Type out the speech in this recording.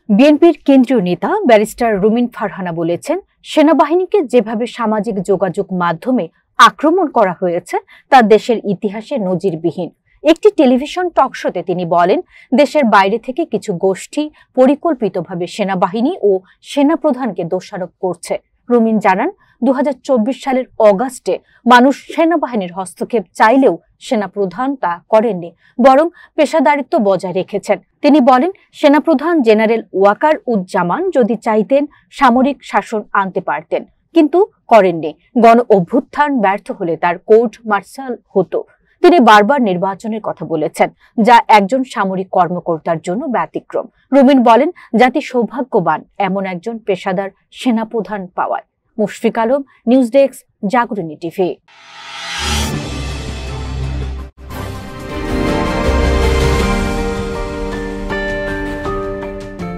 বিএনপির কেন্দ্রীয় নেতা ব্যারিস্টার রুমিন ফারহানা বলেছেন, সেনাবাহিনীকে যেভাবে সামাজিক যোগাযোগ মাধ্যমে আক্রমণ করা হয়েছে তা দেশের ইতিহাসে নজিরবিহীন। একটি টেলিভিশন টকশোতে তিনি বলেন, দেশের বাইরে থেকে কিছু গোষ্ঠী পরিকল্পিতভাবে সেনাবাহিনী ও সেনাপ্রধানকে দোষারোপ করছে। রুমিন জানান, 2024 সালের অগাস্টে মানুষ সেনাবাহিনীর হস্তক্ষেপ চাইলেও সেনাপ্রধান তা করেননি, বরং পেশাদারিত্ব বজায় রেখেছেন। তিনি বলেন, সেনাপ্রধান জেনারেল ওয়াকার উজ্জামান যদি চাইতেন সামরিক শাসন আনতে পারতেন, কিন্তু করেননি। গণ অভ্যুত্থান ব্যর্থ হলে তার কোর্ট মার্শাল হতো। তিনি বারবার নির্বাচনের কথা বলেছেন, যা একজন সামরিক কর্মকর্তার জন্য ব্যতিক্রম। রুমিন বলেন, জাতি সৌভাগ্যবান এমন একজন পেশাদার সেনাপ্রধান পাওয়ায়। Mushfiq Alam, news desk, Jagorani TV.